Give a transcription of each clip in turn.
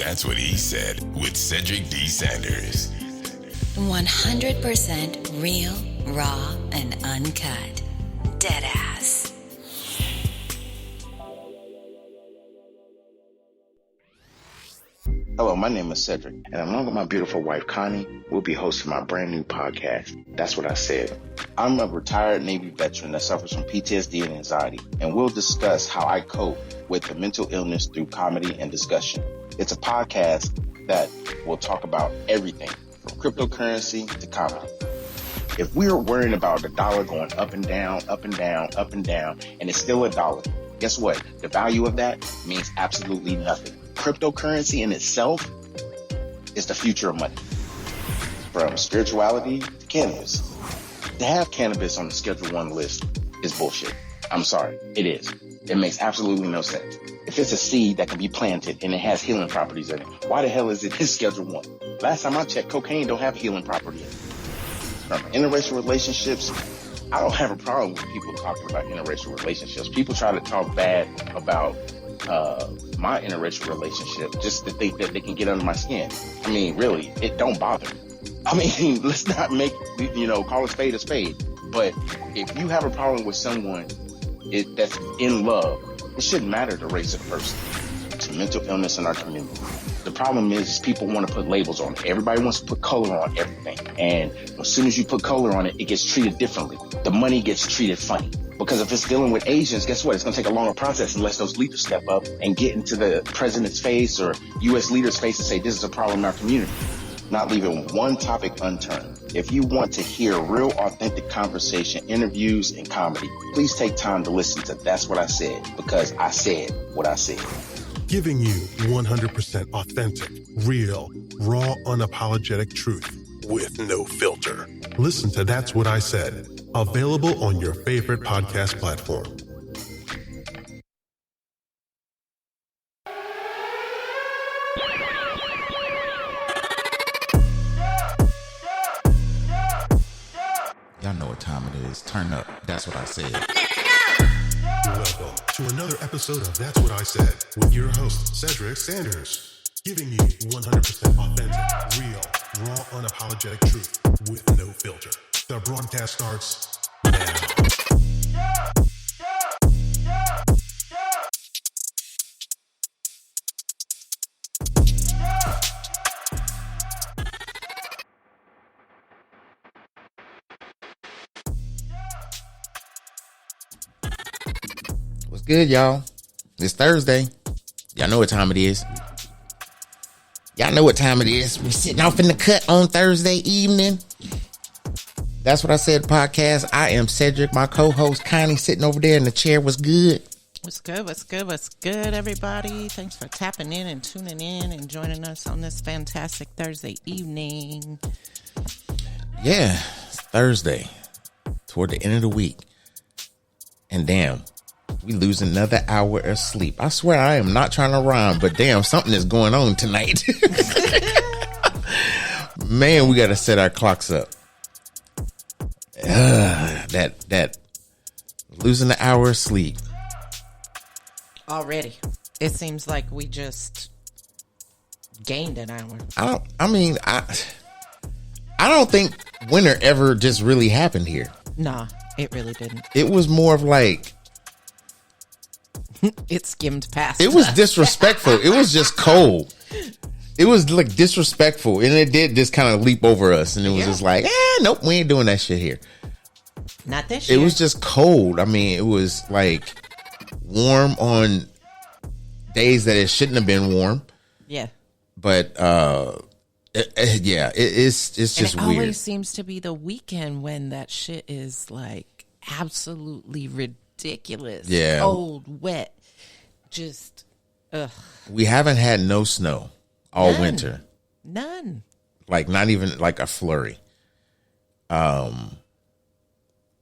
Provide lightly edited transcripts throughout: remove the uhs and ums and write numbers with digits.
That's What He Said with Cedric D. Sanders. 100% real, raw, and uncut. Deadass. Hello, my name is Cedric, and along with my beautiful wife, Connie, we'll be hosting my brand new podcast, That's What I Said. I'm a retired Navy veteran that suffers from PTSD and anxiety, and we'll discuss how I cope with the mental illness through comedy and discussion. It's a podcast that will talk about everything from cryptocurrency to comedy. If we're worrying about the dollar going up and down, up and down, up and down, and it's still a dollar, guess what? The value of that means absolutely nothing. Cryptocurrency in itself is the future of money. From spirituality to cannabis. To have cannabis on the Schedule 1 list is bullshit. I'm sorry, it is. It makes absolutely no sense. If it's a seed that can be planted and it has healing properties in it, why the hell is it in Schedule 1? Last time I checked, cocaine don't have healing property in it. From interracial relationships, I don't have a problem with people talking about interracial relationships. People try to talk bad about my interracial relationship just to think that they can get under my skin. I mean, really, it don't bother me. I mean, let's not make, call a spade a spade. But if you have a problem with someone that's in love, it shouldn't matter the race of the person. It's a mental illness in our community. The problem is people want to put labels on it. Everybody wants to put color on everything. And as soon as you put color on it, it gets treated differently. The money gets treated funny. Because if it's dealing with Asians, guess what? It's going to take a longer process unless those leaders step up and get into the president's face or U.S. leaders' face and say, this is a problem in our community. Not leaving one topic unturned. If you want to hear real, authentic conversation, interviews, and comedy, please take time to listen to That's What I Said, because I said what I said. Giving you 100% authentic, real, raw, unapologetic truth with no filter. Listen to That's What I Said. Available on your favorite podcast platform. Y'all know what time it is. Turn up. That's what I said. Welcome to another episode of That's What I Said with your host, Cedric Sanders. Giving you 100% authentic, real, raw, unapologetic truth with no filter. The broadcast starts now. What's good, y'all? It's Thursday. Y'all know what time it is. Y'all know what time it is. We're sitting off in the cut on Thursday evening. That's What I Said podcast. I am Cedric. My co-host Connie sitting over there in the chair. What's good? What's good? What's good? What's good, everybody? Thanks for tapping in and tuning in and joining us on this fantastic Thursday evening. Yeah, it's Thursday. Toward the end of the week. And damn, we lose another hour of sleep. I swear I am not trying to rhyme, but damn, something is going on tonight. Man, we got to set our clocks up. That losing an hour of sleep Already. It seems like we just gained an hour. I don't think winter ever just really happened here. Nah, it really didn't. It was more of like it skimmed past. It was disrespectful. It was just cold. It was like disrespectful, and it did just kind of leap over us, and it was just like, nope, we ain't doing that shit here. Not this year. It was just cold. I mean, it was like warm on days that it shouldn't have been warm. Yeah. But it's just and it weird. always seems to be the weekend when that shit is like absolutely ridiculous. Yeah. Cold, wet, just ugh. We haven't had no snow all winter. None. Like not even like a flurry.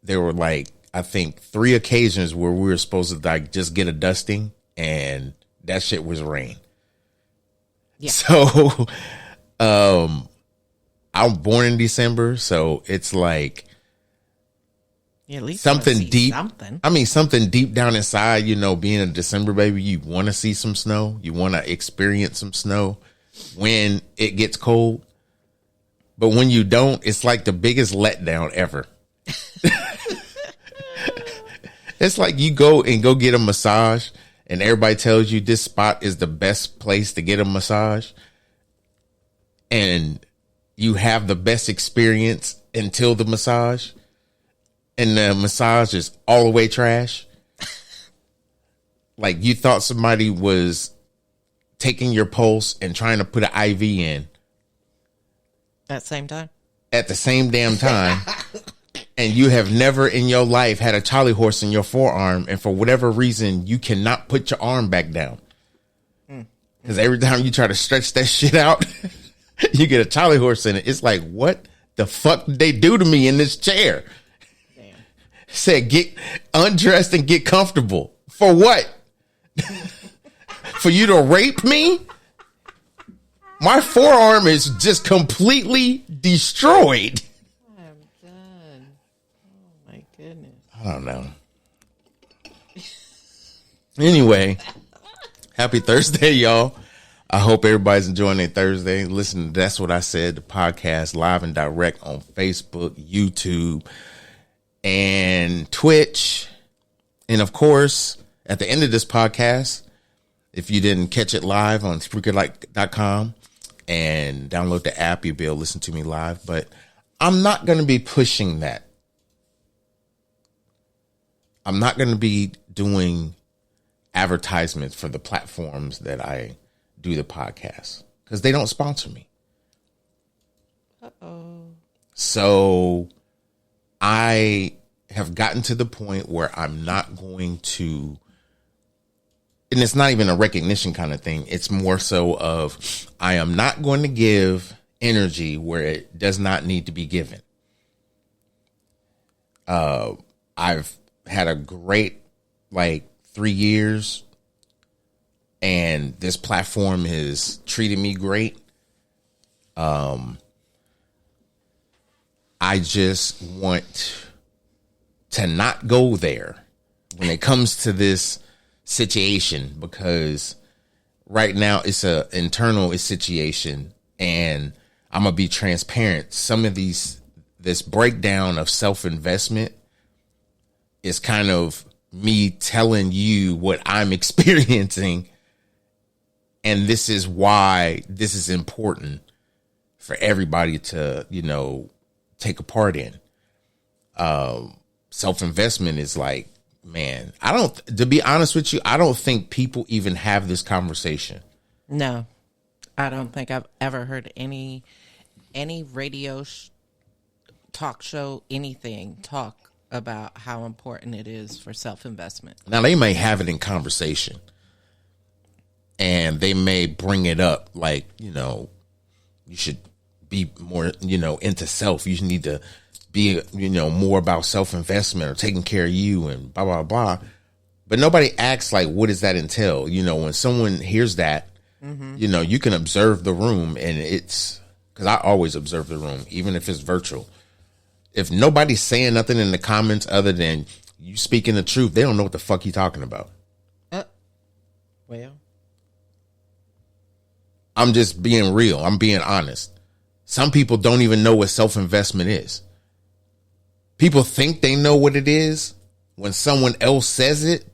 There were like, I think 3 occasions where we were supposed to like just get a dusting, and that shit was rain. Yeah. So, I'm born in December, so it's like at least something deep. Something. I mean, something deep down inside, being a December baby, you want to see some snow. You want to experience some snow. when it gets cold. But when you don't, it's like the biggest letdown ever. It's like you go get a massage and everybody tells you this spot is the best place to get a massage. And you have the best experience until the massage. And the massage is all the way trash. Like you thought somebody was taking your pulse and trying to put an IV in. At the same time? At the same damn time. And you have never in your life had a Charlie horse in your forearm. And for whatever reason, you cannot put your arm back down. Because every time you try to stretch that shit out, you get a Charlie horse in it. It's like, what the fuck did they do to me in this chair? Damn. Said, get undressed and get comfortable. For what? For you to rape me? My forearm is just completely destroyed. I'm done. Oh my goodness. I don't know. Anyway, happy Thursday, y'all. I hope everybody's enjoying their Thursday. Listen, That's What I Said, the podcast live and direct on Facebook, YouTube, and Twitch. And of course, at the end of this podcast, if you didn't catch it live on Spreaker.com and download the app, you'll be able to listen to me live. But I'm not going to be pushing that. I'm not going to be doing advertisements for the platforms that I do the podcast because they don't sponsor me. So I have gotten to the point where I'm not going to, and it's not even a recognition kind of thing. It's more so of I am not going to give energy where it does not need to be given. I've had a great 3 years, and this platform has treated me great. I just want to not go there when it comes to this situation, because right now it's a internal situation, and I'm gonna be transparent. Some of this breakdown of self-investment is kind of me telling you what I'm experiencing, and this is why this is important for everybody to, take a part in. Self-investment is like, man, to be honest with you, I don't think people even have this conversation. No, I don't think I've ever heard any radio talk show, anything talk about how important it is for self-investment. Now, they may have it in conversation, and they may bring it up like, you should be more, into self. You need to be, more about self-investment or taking care of you and blah, blah, blah. But nobody asks, what does that entail? When someone hears that, you can observe the room, and it's, because I always observe the room, even if it's virtual. If nobody's saying nothing in the comments other than you speaking the truth, they don't know what the fuck you talking about. Well, I'm just being real. I'm being honest. Some people don't even know what self-investment is. People think they know what it is when someone else says it,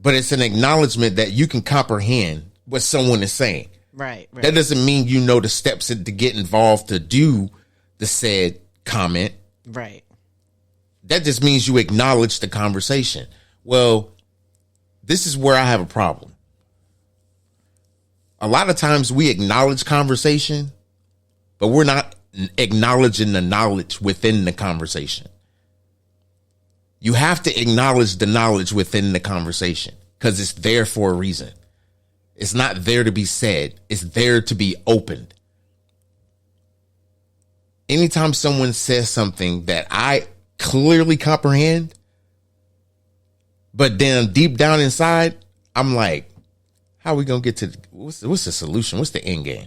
but it's an acknowledgement that you can comprehend what someone is saying. Right. That doesn't mean you know the steps to get involved to do the said comment. Right. That just means you acknowledge the conversation. Well, this is where I have a problem. A lot of times we acknowledge conversation, but we're not acknowledging the knowledge within the conversation. You have to acknowledge the knowledge within the conversation because it's there for a reason. It's not there to be said. It's there to be opened. Anytime someone says something that I clearly comprehend, but then deep down inside, I'm like, how are we going to get to, what's the solution? What's the end game?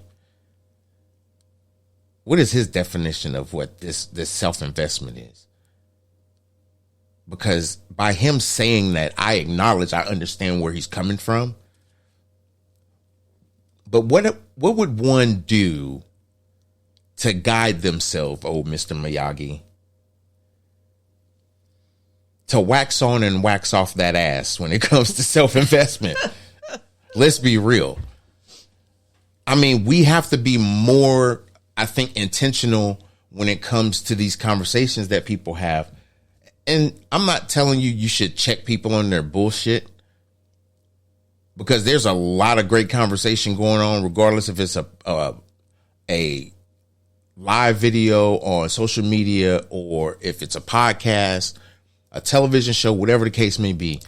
What is his definition of what this self-investment is? Because by him saying that, I acknowledge, I understand where he's coming from. But would one do to guide themselves, oh Mr. Miyagi, to wax on and wax off that ass when it comes to self-investment? Let's be real. I mean, we have to be more, I think, intentional when it comes to these conversations that people have. And I'm not telling you should check people on their bullshit, because there's a lot of great conversation going on, regardless if it's a live video on social media or if it's a podcast, a television show, whatever the case may be.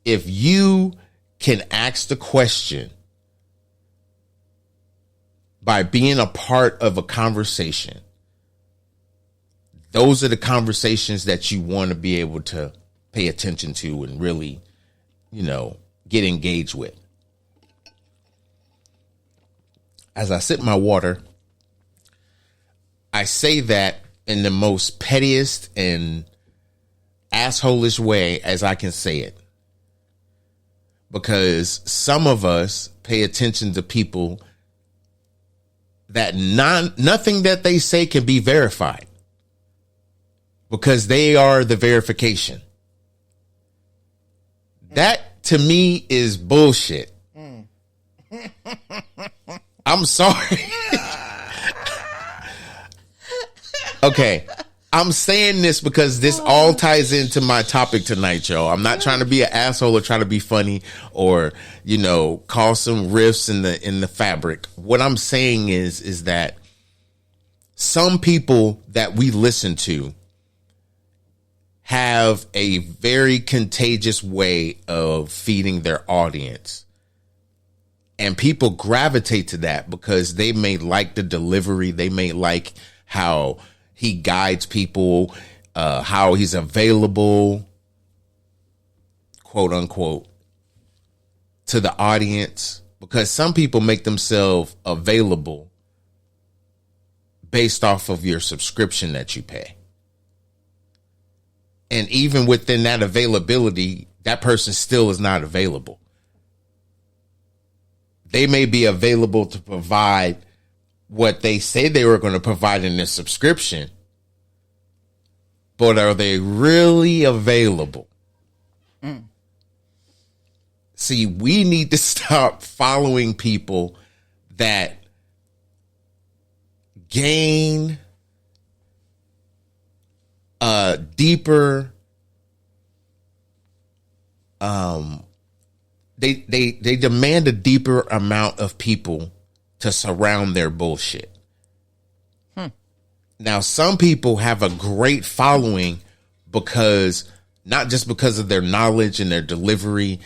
If you can ask the question by being a part of a conversation, those are the conversations that you want to be able to pay attention to and really, get engaged with. As I sip my water, I say that in the most pettiest and assholish way as I can say it. Because some of us pay attention to people that nothing that they say can be verified, because they are the verification. That to me is bullshit. I'm sorry. Okay. I'm saying this because this all ties into my topic tonight, y'all. I'm not trying to be an asshole or trying to be funny or, cause some rifts in the fabric. What I'm saying is that some people that we listen to have a very contagious way of feeding their audience. And people gravitate to that because they may like the delivery. They may like how he guides people, how he's available, quote unquote, to the audience. Because some people make themselves available based off of your subscription that you pay. And even within that availability, that person still is not available. They may be available to provide what they say they were going to provide in their subscription, but are they really available? See, we need to stop following people that gain deeper, they demand a deeper amount of people to surround their bullshit. Now, some people have a great following because not just because of their knowledge and their delivery,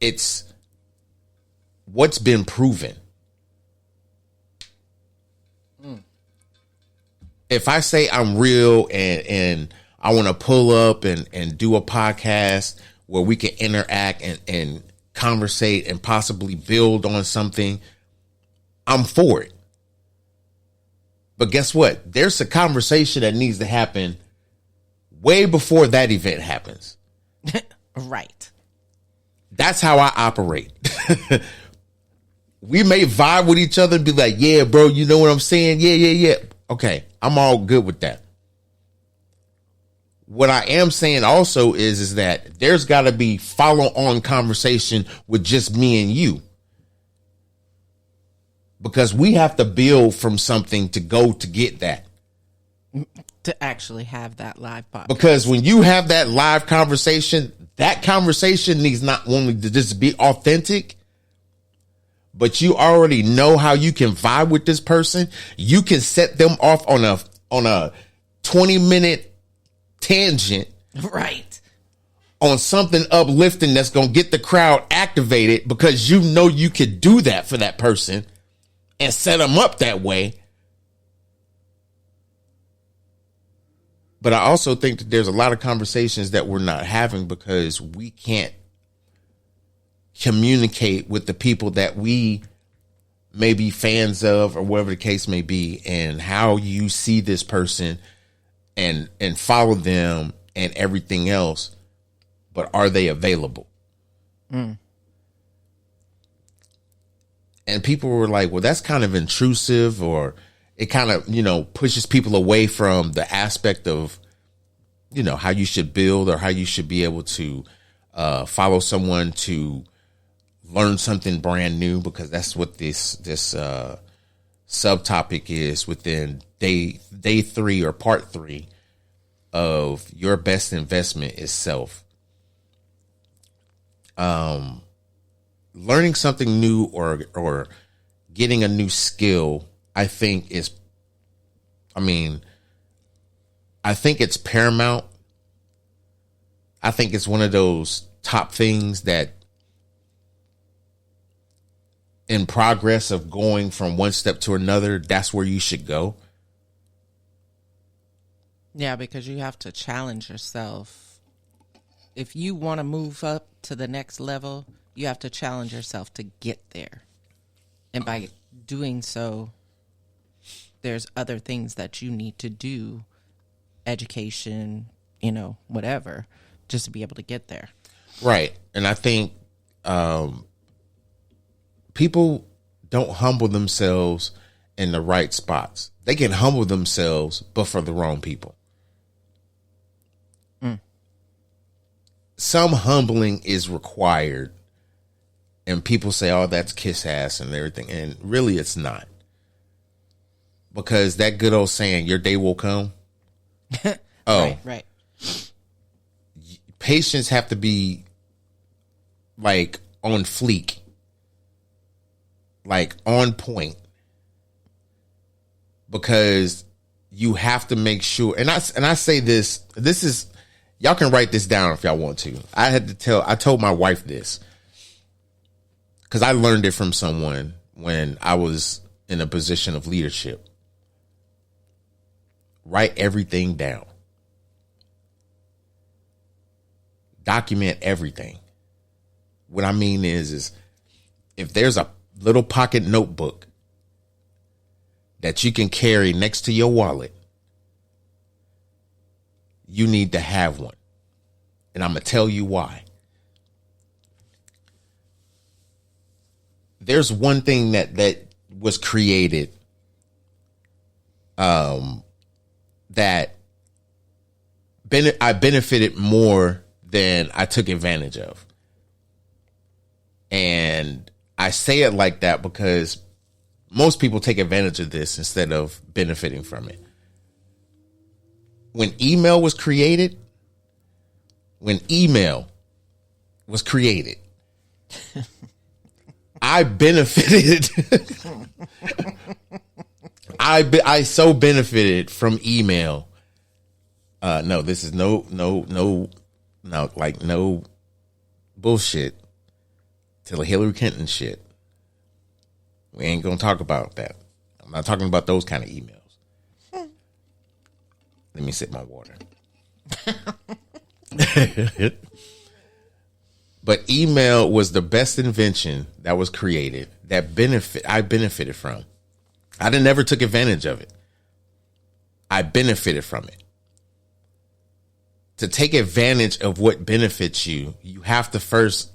it's what's been proven. If I say I'm real and I want to pull up and do a podcast where we can interact and conversate and possibly build on something, I'm for it. But guess what? There's a conversation that needs to happen way before that event happens. Right. That's how I operate. We may vibe with each other and be like, yeah, bro, you know what I'm saying? Yeah. Okay, I'm all good with that. What I am saying also is that there's got to be follow-on conversation with just me and you. Because we have to build from something to go to get that. To actually have that live podcast. Because when you have that live conversation, that conversation needs not only to just be authentic, but you already know how you can vibe with this person. You can set them off on a 20-minute tangent. Right. On something uplifting that's going to get the crowd activated because you know you could do that for that person and set them up that way. But I also think that there's a lot of conversations that we're not having because we can't communicate with the people that we may be fans of or whatever the case may be, and how you see this person and follow them and everything else. But are they available? And people were like, well, that's kind of intrusive, or it kind of, pushes people away from the aspect of, how you should build or how you should be able to follow someone to learn something brand new, because that's what this subtopic is within day 3 or part 3 of Your Best Investment is Self. Learning something new or getting a new skill, I think it's paramount. I think it's one of those top things that in progress of going from one step to another, that's where you should go. Yeah, because you have to challenge yourself. If you want to move up to the next level, you have to challenge yourself to get there. And by doing so, there's other things that you need to do, education, whatever, just to be able to get there. Right. And I think people don't humble themselves in the right spots. They can humble themselves, but for the wrong people. Some humbling is required. And people say, oh, that's kiss ass and everything. And really, it's not. Because that good old saying, your day will come. Right. Patience have to be like on fleek, like on point. Because you have to make sure. And I say this is, y'all can write this down if y'all want to. I told my wife this. Because I learned it from someone when I was in a position of leadership. Write everything down. Document everything. What I mean is if there's a little pocket notebook that you can carry next to your wallet, you need to have one. And I'm going to tell you why. There's one thing that was created that I benefited more than I took advantage of. And I say it like that because most people take advantage of this instead of benefiting from it. When email was created, I benefited. I so benefited from email. No, this is no bullshit to the Hillary Clinton shit. We ain't gonna talk about that. I'm not talking about those kind of emails. Let me sip my water. But email was the best invention that was created that I benefited from. I never took advantage of it. I benefited from it. To take advantage of what benefits you, you have to first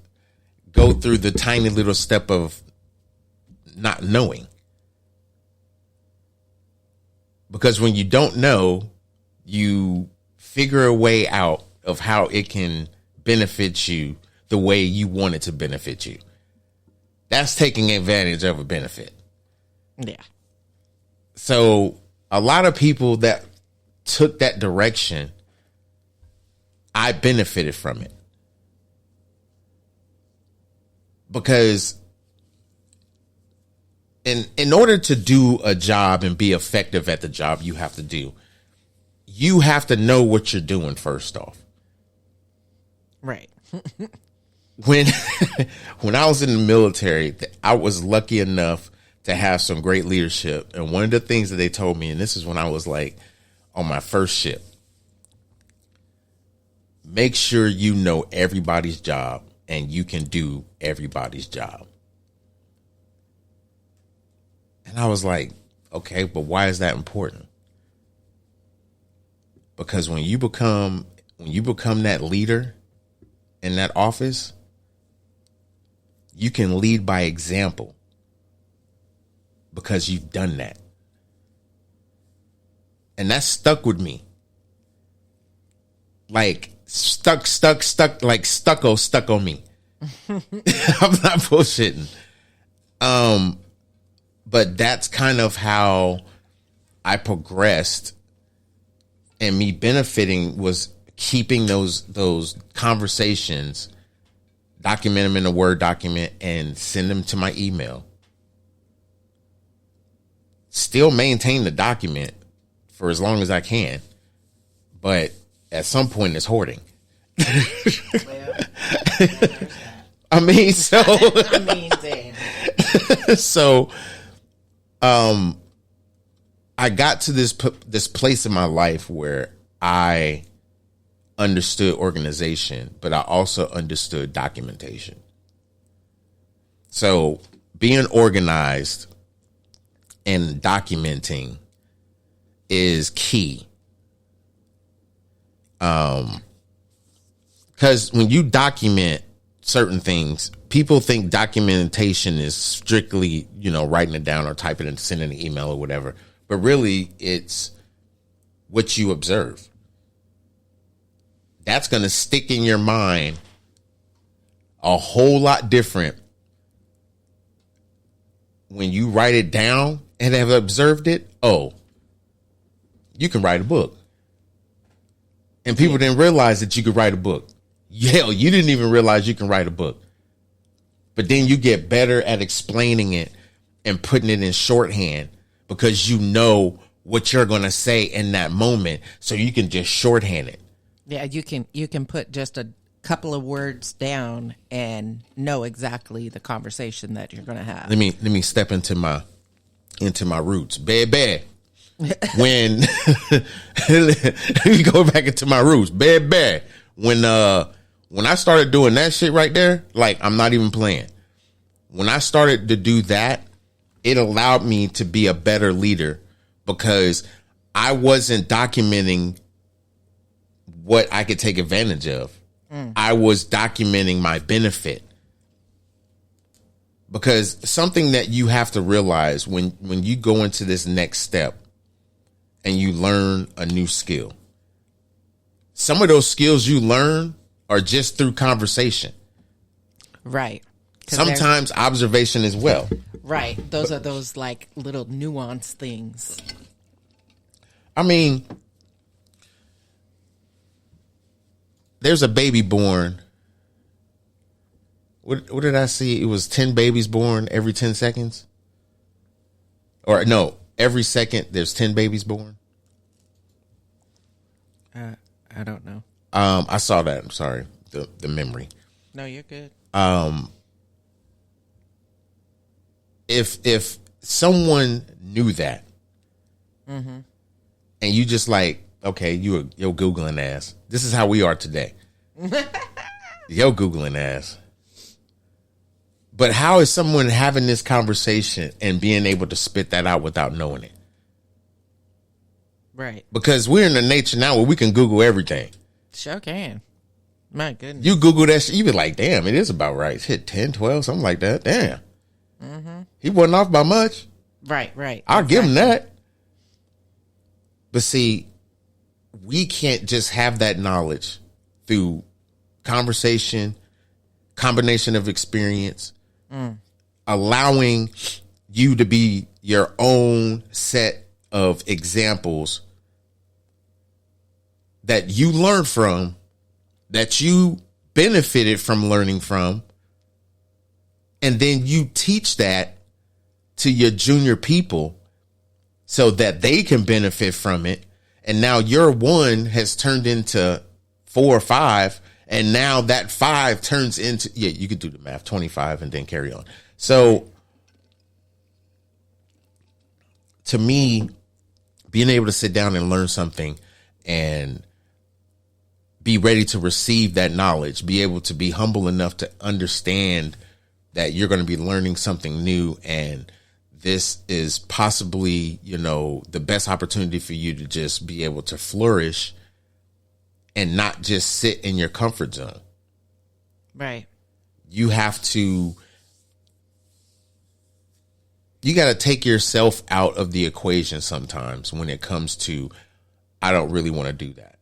go through the tiny little step of not knowing. Because when you don't know, you figure a way out of how it can benefit you the way you want it to benefit you. That's taking advantage of a benefit. Yeah. So a lot of people that took that direction, I benefited from it. Because in order to do a job and be effective at the job you have to know what you're doing first off. Right. When I was in the military, I was lucky enough to have some great leadership. And one of the things that they told me, and this is when I was like on my first ship, make sure you know everybody's job and you can do everybody's job. And I was like, okay, but why is that important? Because when you become that leader in that office, you can lead by example. because you've done that. And that stuck with me. Like stuck, like stucco stuck on me. I'm not bullshitting. But that's kind of how I progressed, and me benefiting was keeping those conversations, document them in a Word document, and send them to my email. Still maintain the document for as long as I can, but at some point it's hoarding. I mean, so so I got to this place in my life where I understood organization, but I also understood documentation. So being organized and documenting is key. Because when you document certain things, people think documentation is strictly, writing it down or typing it and sending an email or whatever. But really, it's what you observe. That's going to stick in your mind a whole lot different when you write it down and have observed it. Oh, you can write a book. And people didn't realize that you could write a book. Hell, you didn't even realize you can write a book. But then you get better at explaining it and putting it in shorthand because you know what you're going to say in that moment. So you can just shorthand it. Yeah, you can put just a couple of words down and know exactly the conversation that you're going to have. Let me step into my roots. Baby. When let me go back into my roots. Baby. When I started doing that shit right there, like, I'm not even playing. When I started to do that, it allowed me to be a better leader because I wasn't documenting what I could take advantage of. I was documenting my benefit. Because something that you have to realize when you go into this next step and you learn a new skill, some of those skills you learn are just through conversation. Right. Sometimes observation as well. Right. Those are those like little nuanced things. I mean, there's a baby born. What did I see? It was 10 babies born every 10 seconds. Or no, every second there's 10 babies born. I don't know. I saw that. I'm sorry. The memory. No, you're good. If someone knew that, and you just like, okay, yo Googling ass. This is how we are today. Yo Googling ass. But how is someone having this conversation and being able to spit that out without knowing it? Right. Because we're in a nature now where we can Google everything. Sure can. My goodness. You Google that shit, you be like, damn, it is about right. Hit 10, 12, something like that. Damn. He wasn't off by much. Right. I'll give him that. But see, we can't just have that knowledge through conversation, combination of experience, allowing you to be your own set of examples that you learn from, that you benefited from learning from, and then you teach that to your junior people so that they can benefit from it. And now your one has turned into 4 or 5, and now that 5 turns into, you could do the math, 25, and then carry on. So to me, being able to sit down and learn something and be ready to receive that knowledge, be able to be humble enough to understand that you're going to be learning something new, and this is possibly, the best opportunity for you to just be able to flourish and not just sit in your comfort zone. Right. You have to you got to take yourself out of the equation sometimes when it comes to, I don't really want to do that.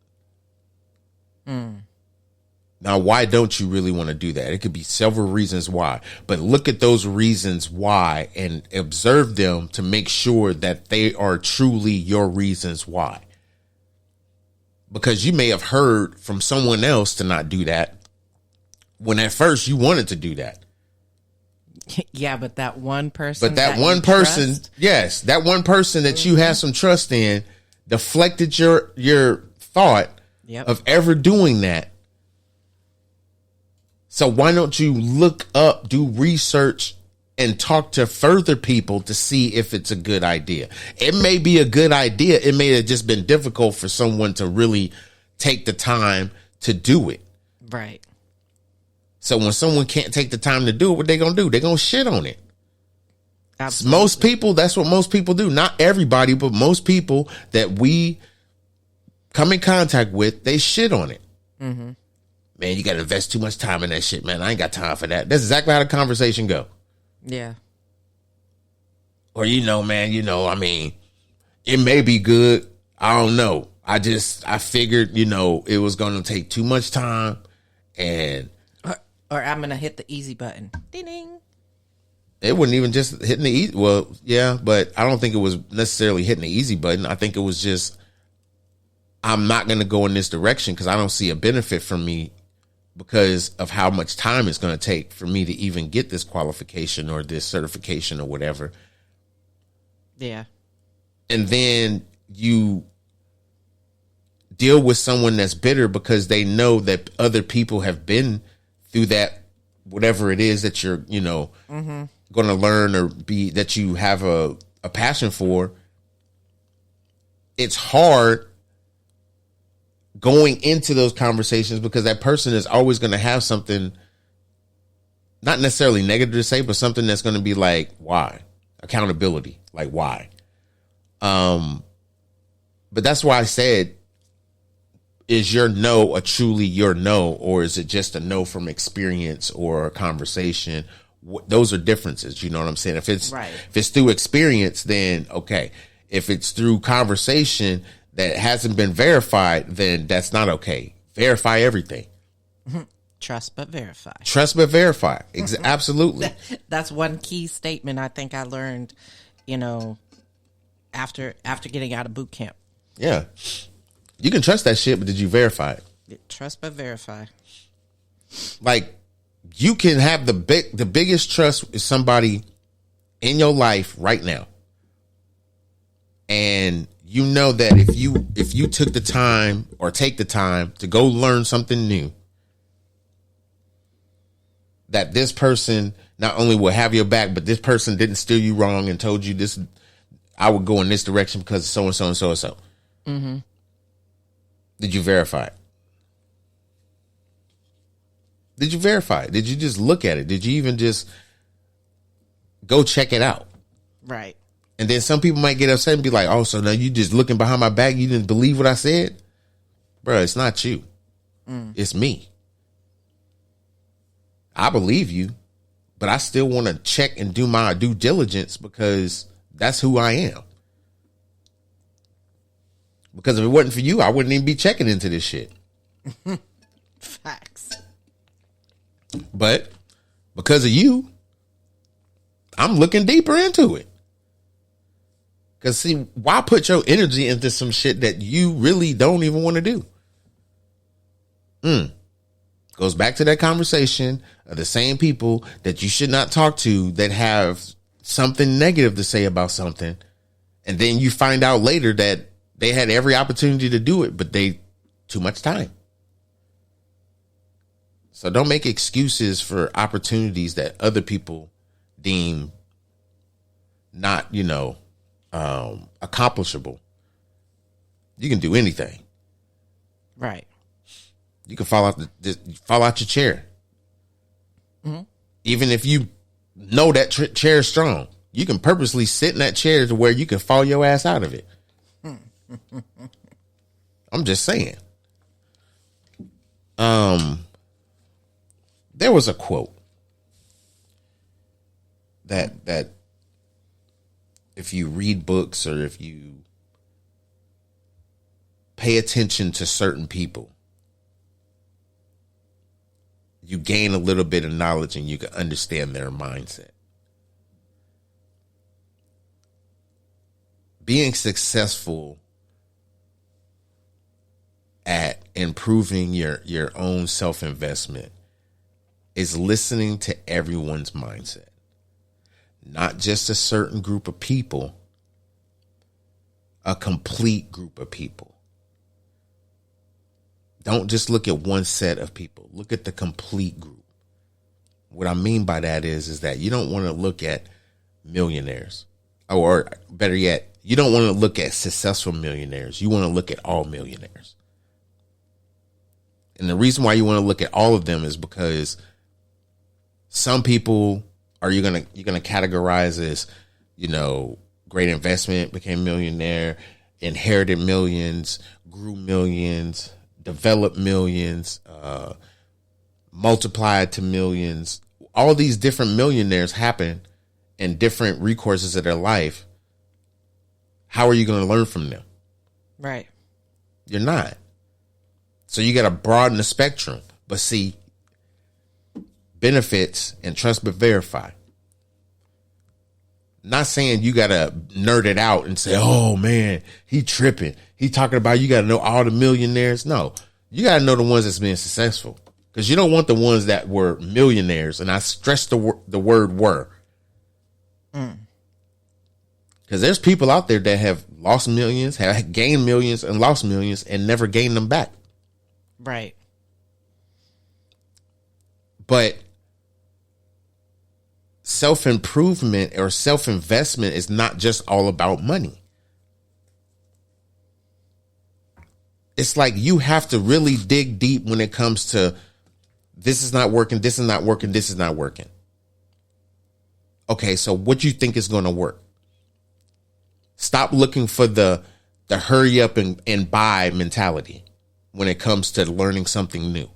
Now, why don't you really want to do that? It could be several reasons why, but look at those reasons why and observe them to make sure that they are truly your reasons why. Because you may have heard from someone else to not do that when at first you wanted to do that. Yeah, but that one person. But that one person, yes, that one person that you have some trust in deflected your thought of ever doing that. So why don't you look up, do research, and talk to further people to see if it's a good idea? It may be a good idea. It may have just been difficult for someone to really take the time to do it. Right. So when someone can't take the time to do it, what they going to do? They're going to shit on it. Absolutely. Most people, that's what most people do. Not everybody, but most people that we come in contact with, they shit on it. Mm-hmm. Man, you got to invest too much time in that shit, man. I ain't got time for that. That's exactly how the conversation go. Yeah. Or, I mean, it may be good. I don't know. I figured, it was going to take too much time and. Or I'm going to hit the easy button. Ding, ding. It wasn't even just hitting the easy. Well, yeah, but I don't think it was necessarily hitting the easy button. I think it was just, I'm not going to go in this direction because I don't see a benefit for me because of how much time it's going to take for me to even get this qualification or this certification or whatever. Yeah. And then you deal with someone that's bitter because they know that other people have been through that, whatever it is that you're, going to learn or be, that you have a passion for. It's hard going into those conversations because that person is always going to have something, not necessarily negative to say, but something that's going to be like, why? Accountability. Like, why? But that's why I said, is your no a truly your no, or is it just a no from experience or a conversation? Those are differences. You know what I'm saying? If it's through experience, then okay. If it's through conversation that hasn't been verified, then that's not okay. Verify everything. Trust but verify. Trust but verify. Absolutely. That's one key statement I think I learned, after getting out of boot camp. Yeah. You can trust that shit, but did you verify it? Trust but verify. Like, you can have the biggest trust is somebody in your life right now. And you know that if you took the time or take the time to go learn something new, that this person not only will have your back, but this person didn't steer you wrong and told you this, I would go in this direction because so and so and so and so. Mm-hmm. Did you verify it? Did you verify it? Did you just look at it? Did you even just go check it out? Right. And then some people might get upset and be like, oh, so now you just looking behind my back. You didn't believe what I said? Bro, it's not you. It's me. I believe you, but I still want to check and do my due diligence because that's who I am. Because if it wasn't for you, I wouldn't even be checking into this shit. Facts. But because of you, I'm looking deeper into it. Because, see, why put your energy into some shit that you really don't even want to do? Goes back to that conversation of the same people that you should not talk to that have something negative to say about something. And then you find out later that they had every opportunity to do it, but they too much time. So don't make excuses for opportunities that other people deem not, accomplishable. You can do anything. Right. You can fall out your chair. Mm-hmm. Even if you know that chair is strong, you can purposely sit in that chair to where you can fall your ass out of it. I'm just saying. There was a quote that if you read books or if you pay attention to certain people, you gain a little bit of knowledge and you can understand their mindset. Being successful at improving your own self-investment is listening to everyone's mindset, not just a certain group of people, a complete group of people. Don't just look at one set of people. Look at the complete group. What I mean by that is that you don't want to look at millionaires, or better yet, you don't want to look at successful millionaires. You want to look at all millionaires. And the reason why you want to look at all of them is because some people you're gonna categorize as, great investment, became millionaire, inherited millions, grew millions, developed millions, multiplied to millions. All these different millionaires happen in different recourses of their life. How are you going to learn from them? Right. You're not. So you got to broaden the spectrum. But see, benefits and trust but verify. Not saying you got to nerd it out and say, oh man, he tripping. He talking about you got to know all the millionaires. No, you got to know the ones that's been successful, because you don't want the ones that were millionaires. And I stress the word were. Because there's people out there that have lost millions, have gained millions and lost millions and never gained them back. Right. But self-improvement or self-investment is not just all about money. It's like you have to really dig deep when it comes to this is not working, this is not working, this is not working. Okay, so what do you think is going to work? Stop looking for the hurry up and buy mentality when it comes to learning something new.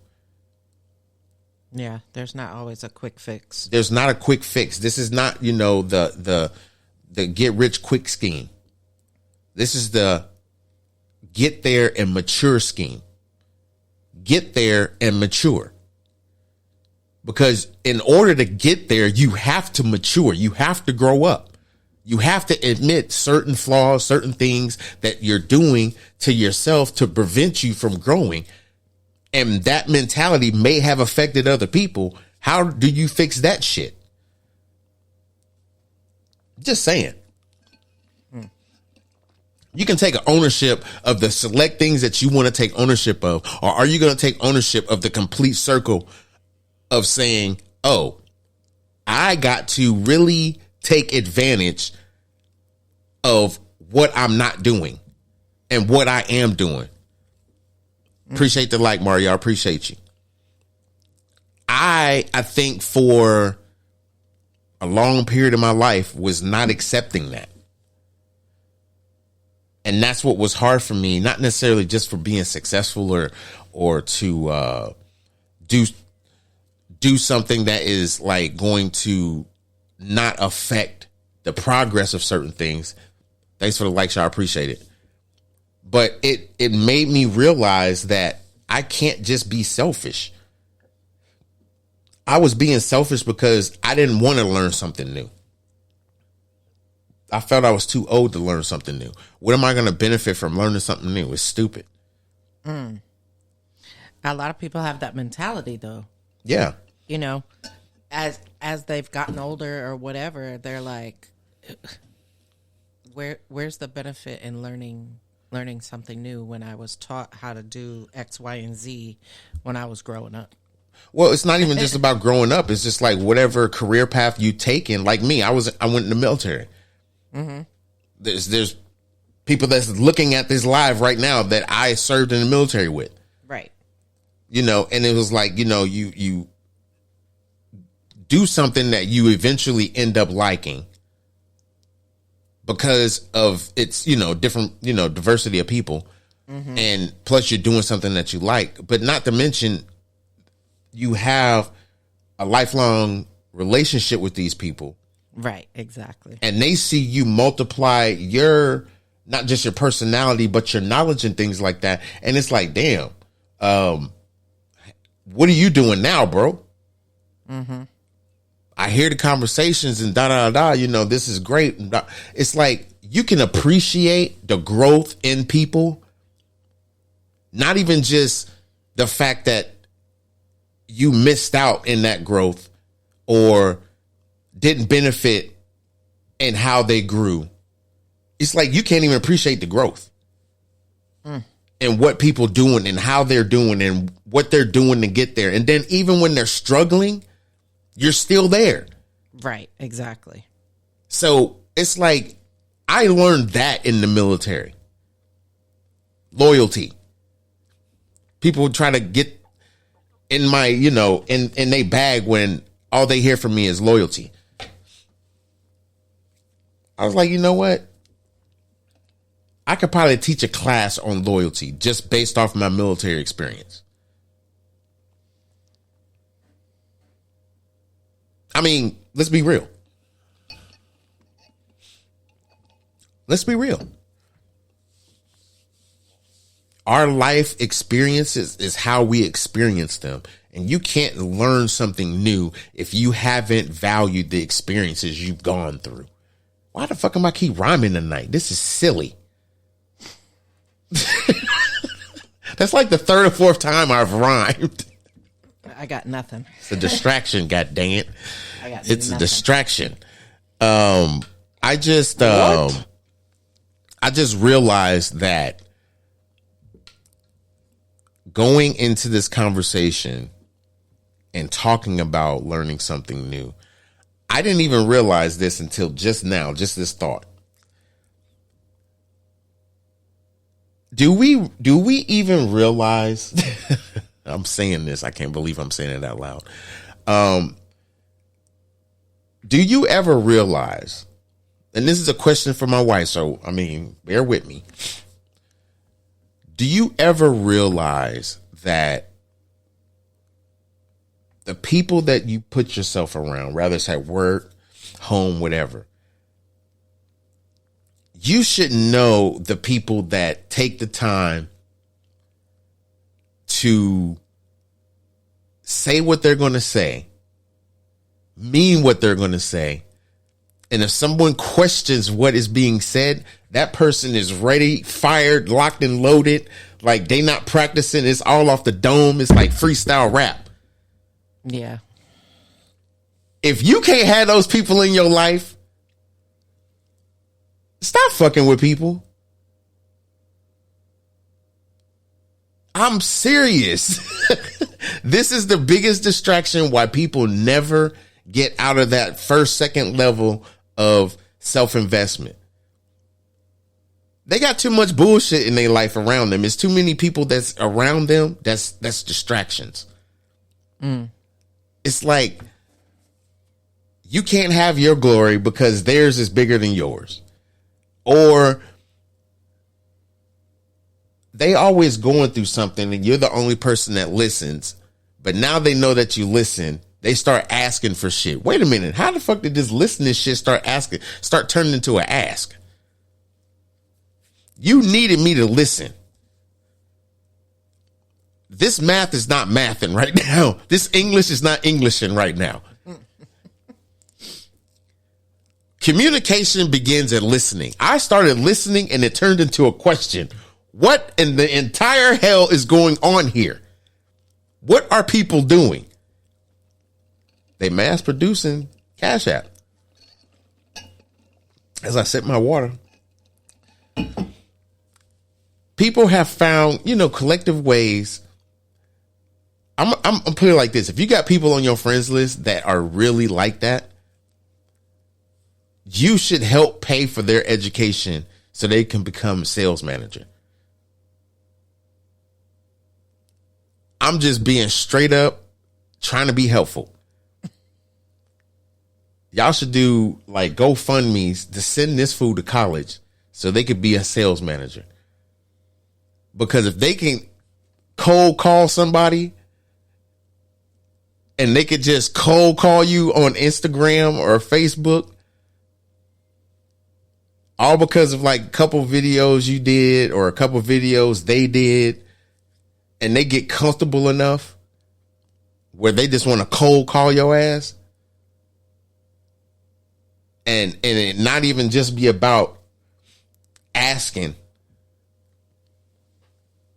Yeah, there's not always a quick fix. There's not a quick fix. This is not, the get rich quick scheme. This is the get there and mature scheme. Get there and mature. Because in order to get there, you have to mature. You have to grow up. You have to admit certain flaws, certain things that you're doing to yourself to prevent you from growing. And that mentality may have affected other people. How do you fix that shit? Just saying. You can take ownership of the select things that you want to take ownership of. Or are you going to take ownership of the complete circle of saying, oh, I got to really take advantage of what I'm not doing and what I am doing. Appreciate the like, Mario. I appreciate you. I think for a long period of my life was not accepting that. And that's what was hard for me, not necessarily just for being successful or to do something that is like going to not affect the progress of certain things. Thanks for the likes, I appreciate it. But it made me realize that I can't just be selfish. I was being selfish because I didn't want to learn something new. I felt I was too old to learn something new. What am I going to benefit from learning something new? It's stupid. A lot of people have that mentality, though. Yeah. As they've gotten older or whatever, they're like, where's the benefit in learning something new when I was taught how to do X, Y, and Z when I was growing up? Well, it's not even just about growing up. It's just like whatever career path you take in. Like me, I went in the military. Mm-hmm. There's people that's looking at this live right now that I served in the military with. Right. And it was like, you do something that you eventually end up liking because of its, different, diversity of people. Mm-hmm. And plus you're doing something that you like, but not to mention you have a lifelong relationship with these people. Right, exactly. And they see you multiply your, not just your personality, but your knowledge and things like that. And it's like, damn, what are you doing now, bro? Mm-hmm. I hear the conversations and you know, this is great. It's like you can appreciate the growth in people. Not even just the fact that you missed out in that growth or didn't benefit in how they grew. It's like you can't even appreciate the growth and what people doing and how they're doing and what they're doing to get there. And then even when they're struggling, you're still there. Right, exactly. So it's like I learned that in the military. Loyalty. People try to get in my, you know, in they bag when all they hear from me is loyalty. I was like, you know what? I could probably teach a class on loyalty just based off my military experience. I mean, let's be real. Let's be real. Our life experiences is how we experience them. And you can't learn something new if you haven't valued the experiences you've gone through. Why the fuck am I keep rhyming tonight? This is silly. That's like the third or fourth time I've rhymed. I got nothing. It's a distraction, god dang it. It's nothing. A distraction. I just realized that going into this conversation and talking about learning something new, I didn't even realize this until just now, just this thought. Do we even realize I'm saying this, I can't believe I'm saying it out loud. Do you ever realize, and this is a question for my wife, so I mean, bear with me. Do you ever realize that the people that you put yourself around, whether it's at work, home, whatever, you should know the people that take the time to say what they're going to say, mean what they're going to say. And if someone questions what is being said, that person is ready, fired, locked and loaded. Like they not practicing. It's all off the dome. It's like freestyle rap. Yeah. If you can't have those people in your life, stop fucking with people. I'm serious. This is the biggest distraction why people never get out of that first, second level of self-investment. They got too much bullshit in their life around them. It's too many people that's around them. That's distractions. It's like you can't have your glory because theirs is bigger than yours. Or they always going through something and you're the only person that listens. But now they know that you listen. They start asking for shit. Wait a minute. How the fuck did this listening shit start turning into an ask? You needed me to listen. This math is not mathing right now. This English is not Englishing right now. Communication begins at listening. I started listening and it turned into a question. What in the entire hell is going on here? What are people doing? They mass producing Cash App. As I sip my water, people have found, collective ways. I'm putting it like this. If you got people on your friends list that are really like that, you should help pay for their education so they can become a sales manager. I'm just being straight up trying to be helpful. Y'all should do like GoFundMe's to send this fool to college so they could be a sales manager. Because if they can cold call somebody and they could just cold call you on Instagram or Facebook all because of like a couple videos you did or a couple videos they did, and they get comfortable enough where they just want to cold call your ass, and it not even just be about asking.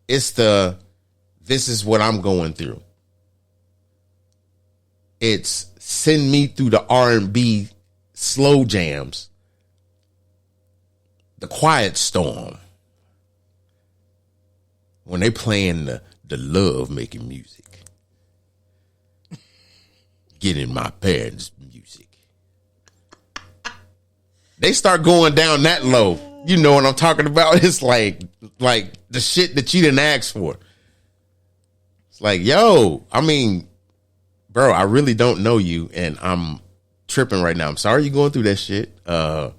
It's this is what I'm going through. It's send me through the R&B slow jams, the quiet storm, when they playing the love making music. Get in my parents' music. They start going down that low. You know what I'm talking about? It's like the shit that you didn't ask for. It's like, yo, I mean, bro, I really don't know you, and I'm tripping right now. I'm sorry you're going through that shit. I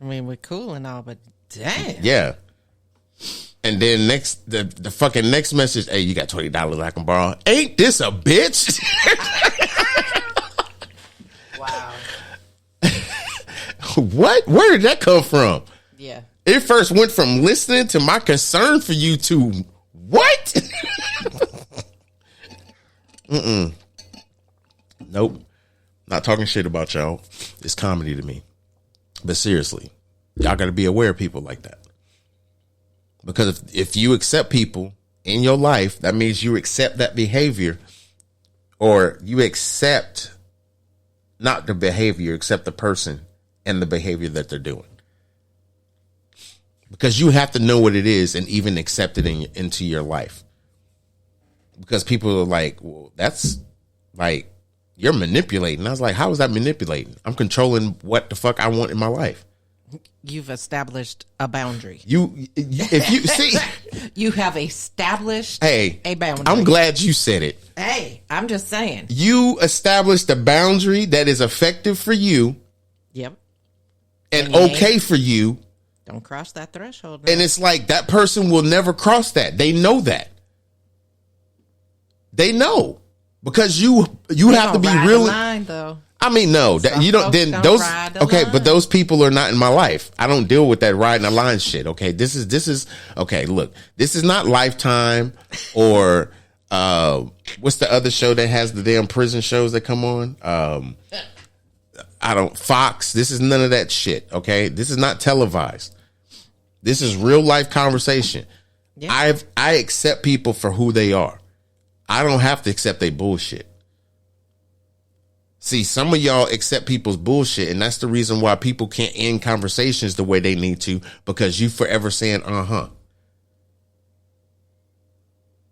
mean, we're cool and all, but damn. Yeah. And then the fucking next message, hey, you got $20 I can borrow. Ain't this a bitch? Wow. What? Where did that come from? Yeah. It first went from listening to my concern for you to what? Nope. Not talking shit about y'all. It's comedy to me. But seriously, y'all got to be aware of people like that. Because if you accept people in your life, that means you accept that behavior, or you accept not the behavior, accept the person and the behavior that they're doing. Because you have to know what it is and even accept it into your life. Because people are like, well, that's like, you're manipulating. I was like, how is that manipulating? I'm controlling what the fuck I want in my life. You've established a boundary. If you see, You have established hey, a boundary. I'm glad you said it. Hey, I'm just saying. You established a boundary that is effective for you Yep. and And okay for you. Don't cross that threshold. And it's like that person will never cross that. They know that. They know. Because you have to be really. Line, though. I mean, no, that, Some you don't. folks Then don't those ride the okay, line. but those people are not in my life. I don't deal with that riding the line shit. Okay, this is okay. Look, this is not Lifetime or what's the other show that has the damn prison shows that come on? Fox. This is none of that shit. Okay, this is not televised. This is real life conversation. Yeah. I accept people for who they are. I don't have to accept their bullshit. See, some of y'all accept people's bullshit, and that's the reason why people can't end conversations the way they need to, because you forever saying,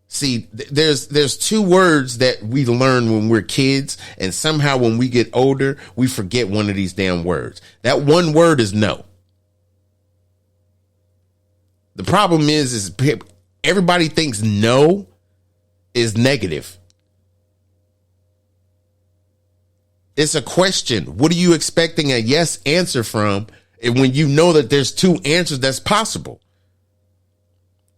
See, there's two words that we learn when we're kids, and somehow when we get older, we forget one of these damn words. That one word is no. The problem is everybody thinks no is negative. It's a question. What are you expecting a yes answer from? And when you know that there's two answers that's possible,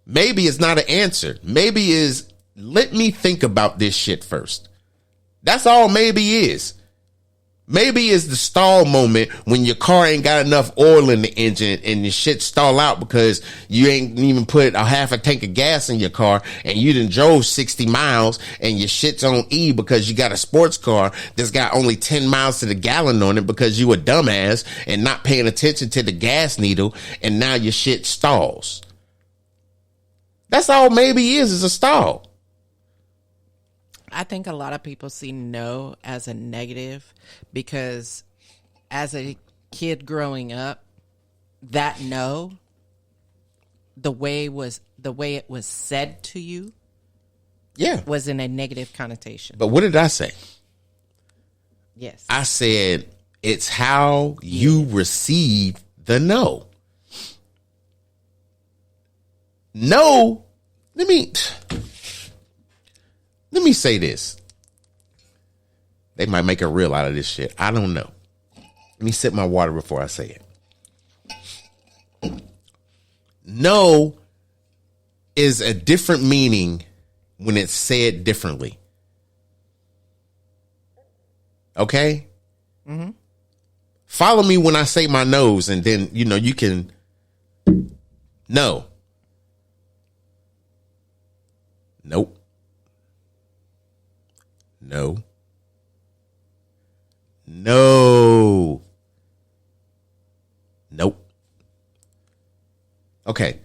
maybe it's not an answer. Maybe is let me think about this shit first. That's all maybe is. Maybe is the stall moment when your car ain't got enough oil in the engine and your shit stall out because you ain't even put a half a tank of gas in your car and you done drove 60 miles and your shit's on E because you got a sports car that's got only 10 miles to the gallon on it because you a dumbass and not paying attention to the gas needle, and now your shit stalls. That's all maybe is a stall. I think a lot of people see no as a negative because as a kid growing up, that no, the way it was said to you, was in a negative connotation. But what did I say? Yes. I said it's how you receive the no. No, let me say this. They might make a reel out of this shit. I don't know. Let me sip my water before I say it. No is a different meaning when it's said differently. Okay? Mm-hmm. Follow me when I say my no's, and then, you know, you can. No. Nope. No. No. Nope. Okay.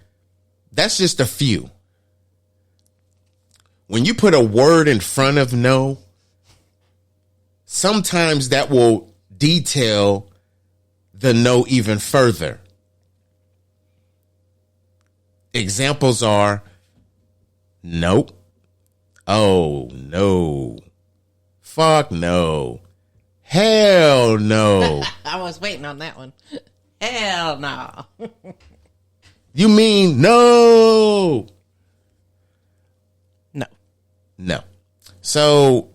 That's just a few. When you put a word in front of no, sometimes that will detail the no even further. Examples are nope. Oh, no. Fuck no. Hell no. I was waiting on that one. Hell no. You mean no? No. No. So,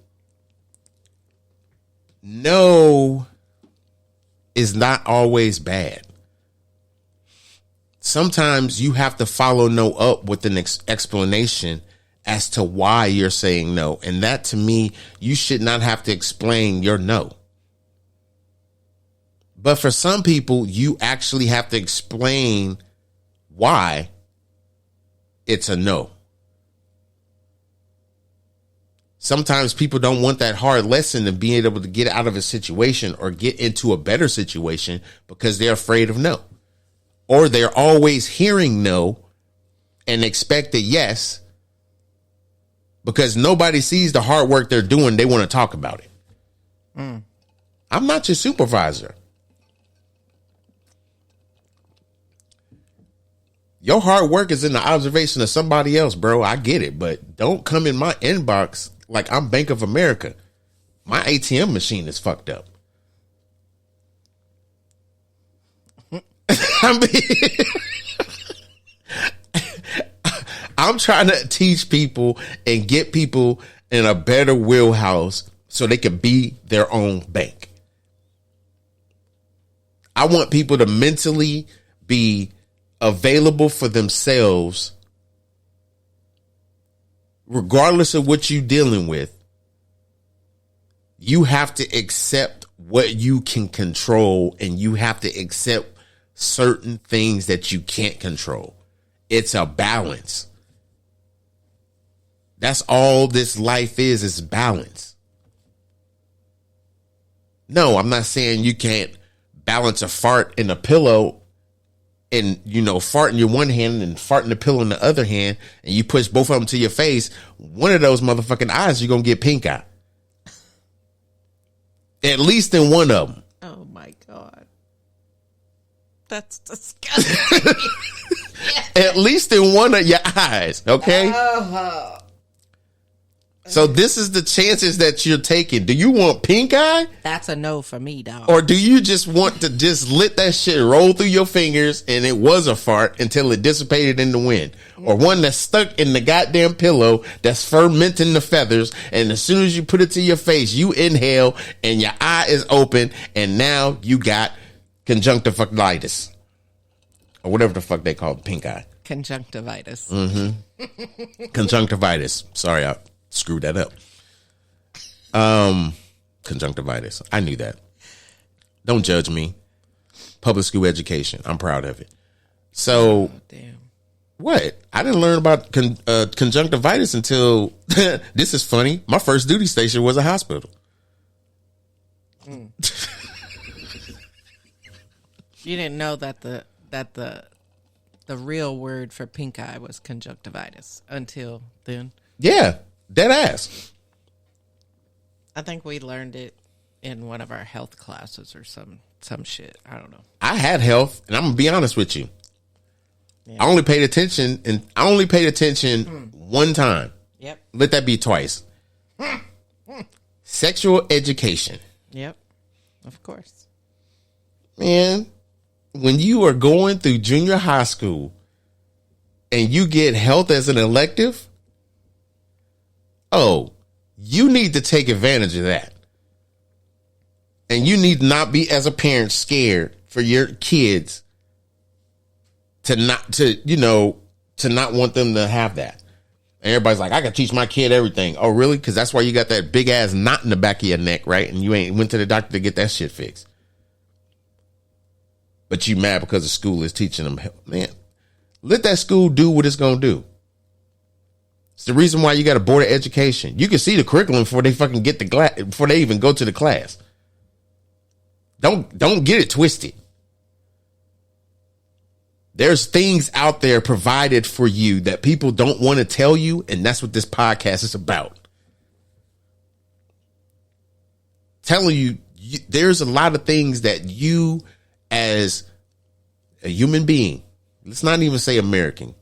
no is not always bad. Sometimes you have to follow no up with an explanation as to why you're saying no. And that, to me, you should not have to explain your no. But for some people, you actually have to explain why it's a no. Sometimes people don't want that hard lesson of being able to get out of a situation or get into a better situation because they're afraid of no. Or they're always hearing no and expect a yes because nobody sees the hard work they're doing. They want to talk about it. I'm not your supervisor. Your hard work is in the observation of somebody else, bro. I get it, but don't come in my inbox like I'm Bank of America. My ATM machine is fucked up. I'm trying to teach people and get people in a better wheelhouse so they can be their own bank. I want people to mentally be available for themselves, regardless of what you're dealing with. You have to accept what you can control, and you have to accept certain things that you can't control. It's a balance. That's all this life is balance. No, I'm not saying you can't balance a fart in a pillow and, you know, fart in your one hand and fart in the pillow in the other hand, and you push both of them to your face. One of those motherfucking eyes, you're going to get pink eye. At least in one of them. Oh, my God. That's disgusting. At least in one of your eyes, okay? So this is the chances that you're taking. Do you want pink eye? That's a no for me, dog. Or do you just want to just let that shit roll through your fingers and it was a fart until it dissipated in the wind? Or one that's stuck in the goddamn pillow that's fermenting the feathers, and as soon as you put it to your face, you inhale and your eye is open and now you got conjunctivitis. Or whatever the fuck they call it, pink eye. Conjunctivitis. Conjunctivitis. Sorry, I screwed that up. Conjunctivitis. I knew that. Don't judge me. Public school education. I'm proud of it. So, Damn. what? I didn't learn about conjunctivitis until, this is funny, my first duty station was a hospital. You didn't know that the real word for pink eye was conjunctivitis until then. Yeah, dead ass. I think we learned it in one of our health classes or some shit. I don't know. I had health, and I'm gonna be honest with you. Yeah. I only paid attention one time. Yep. Let that be twice. Sexual education. Yep. Of course. Man, when you are going through junior high school and you get health as an elective, oh, you need to take advantage of that. And you need not be, as a parent, scared for your kids to not want them to have that. And everybody's like, I can teach my kid everything. Oh, really? Because that's why you got that big ass knot in the back of your neck, right? And you ain't went to the doctor to get that shit fixed. but you mad because the school is teaching them. Man, let that school do what it's going to do. It's the reason why you got a board of education. You can see the curriculum before they fucking get before they even go to the class. Don't get it twisted. There's things out there provided for you that people don't want to tell you, and that's what this podcast is about. Telling you, there's a lot of things that you, as a human being, let's not even say American,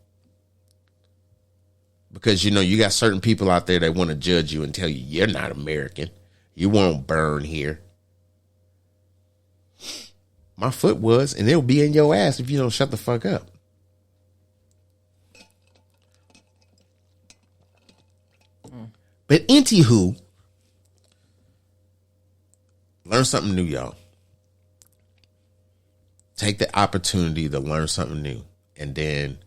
because, you know, you got certain people out there that want to judge you and tell you you're not American. You won't burn here. My foot was, and it'll be in your ass if you don't shut the fuck up. But anywho, learn something new, y'all. Take the opportunity to learn something new, and then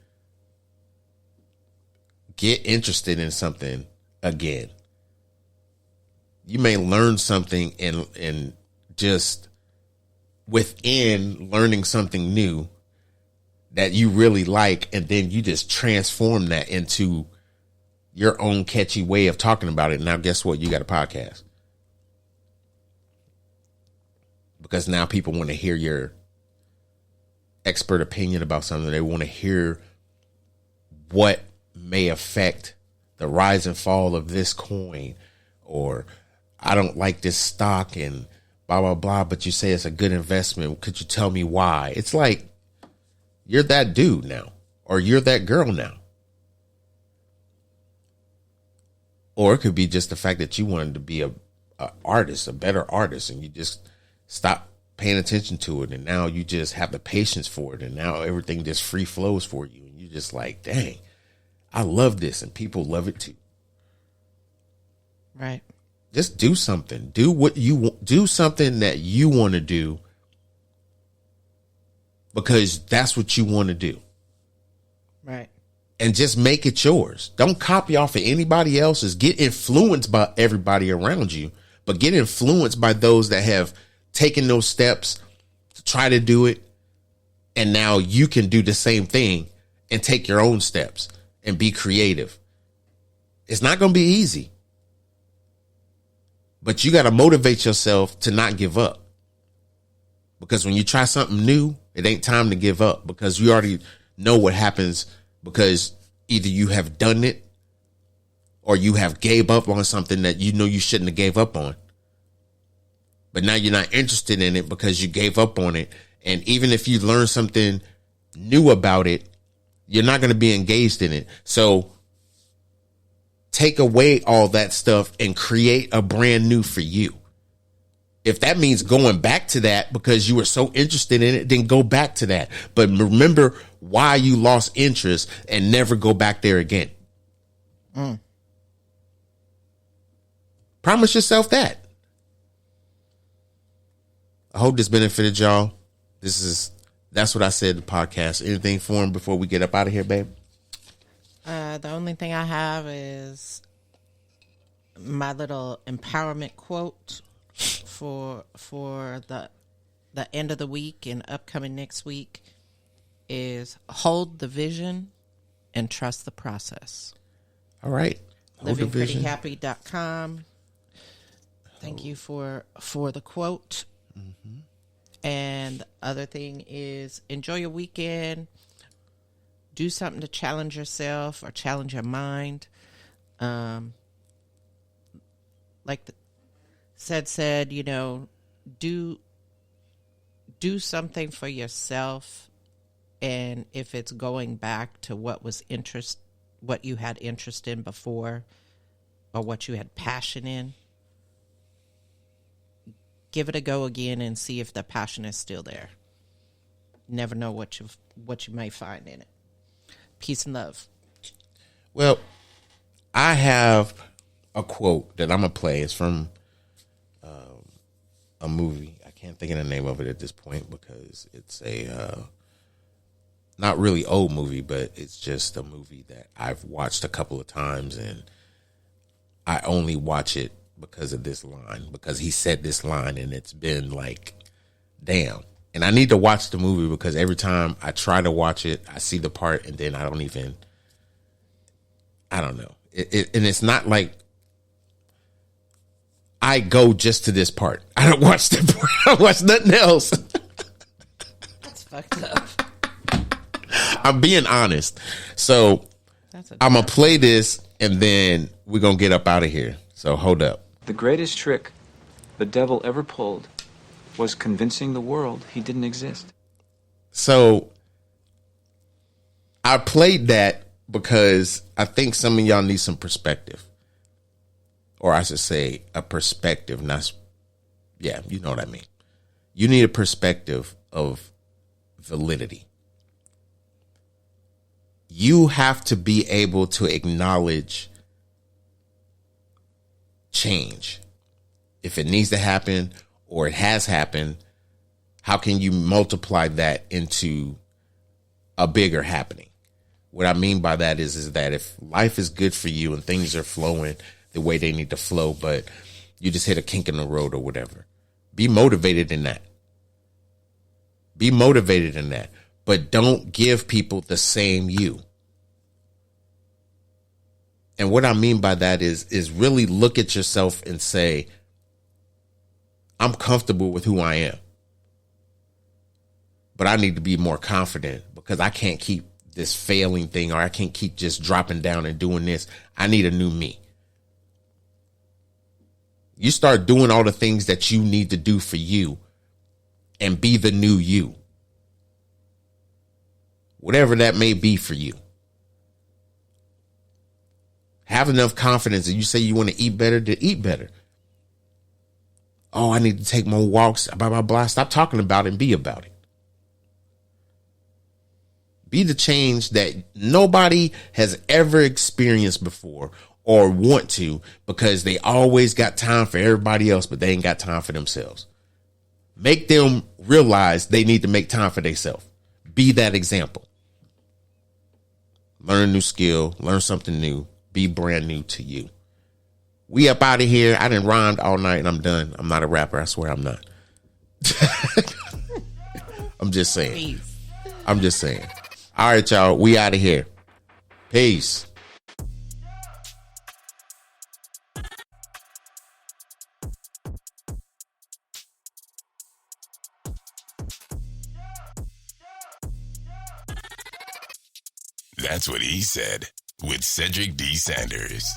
get interested in something again. You may learn something and just within learning something new that you really like, and then you just transform that into your own catchy way of talking about it. Now, guess what? You got a podcast. Because now people want to hear your expert opinion about something. They want to hear what may affect the rise and fall of this coin, or I don't like this stock and blah, blah, blah, but you say it's a good investment. Could you tell me why? It's like, you're that dude now, or you're that girl now. Or it could be just the fact that you wanted to be a artist, a better artist, and you just stop paying attention to it, and now you just have the patience for it, and now everything just free flows for you, and you're just like, dang, I love this, and people love it too. Right. Just do something. Do what you want. Do something that you want to do, because that's what you want to do. Right. And just make it yours. Don't copy off of anybody else's. Get influenced by everybody around you, but get influenced by those that have taken those steps to try to do it. And now you can do the same thing and take your own steps and be creative. It's not going to be easy, but you got to motivate yourself to not give up. Because when you try something new, it ain't time to give up, because you already know what happens, because either you have done it or you have gave up on something that you know you shouldn't have gave up on. But now you're not interested in it because you gave up on it. And even if you learn something new about it, you're not going to be engaged in it. So take away all that stuff and create a brand new for you. If that means going back to that because you were so interested in it, then go back to that. But remember why you lost interest and never go back there again. Promise yourself that. I hope this benefited y'all. That's what I said in the podcast. Anything for him before we get up out of here, babe? The only thing I have is my little empowerment quote for the end of the week and upcoming next week is hold the vision and trust the process. All right. LivingPrettyHappy.com. Thank you for the quote. Mm-hmm. And the other thing is enjoy your weekend. Do something to challenge yourself or challenge your mind. Like said, you know, do something for yourself. And if it's going back to what you had interest in before, or what you had passion in, give it a go again and see if the passion is still there. Never know what you may find in it. Peace and love. Well, I have a quote that I'm going to play. It's from a movie. I can't think of the name of it at this point because it's a not really old movie, but it's just a movie that I've watched a couple of times, and I only watch it because of this line, because he said this line, and it's been like, damn, And I need to watch the movie because every time I try to watch it, I see the part and then I don't know. And it's not like I go just to this part. I don't watch that part. I watch nothing else. That's fucked up. I'm being honest. So I'm going to play this and then we're going to get up out of here. So hold up. The greatest trick the devil ever pulled was convincing the world he didn't exist. So I played that because I think some of y'all need some perspective. Or I should say a perspective. Yeah, you know what I mean. You need a perspective of validity. You have to be able to acknowledge change. If it needs to happen or it has happened, how can you multiply that into a bigger happening? What I mean by that is that if life is good for you and things are flowing the way they need to flow, but you just hit a kink in the road or whatever, be motivated in that. Be motivated in that. But don't give people the same you. And what I mean by that is really look at yourself and say, I'm comfortable with who I am. But I need to be more confident because I can't keep this failing thing, or I can't keep just dropping down and doing this. I need a new me. You start doing all the things that you need to do for you and be the new you. Whatever that may be for you. Have enough confidence that you say you want to eat better to eat better. Oh, I need to take more walks, blah, blah, blah. Stop talking about it and be about it. Be the change that nobody has ever experienced before or want to, because they always got time for everybody else, but they ain't got time for themselves. Make them realize they need to make time for themselves. Be that example. Learn a new skill, learn something new, be brand new to you. We up out of here. I done rhymed all night and I'm done. I'm not a rapper. I swear I'm not. I'm just saying. Peace. I'm just saying. All right, y'all. We out of here. Peace. That's what he said with Cedric D. Sanders.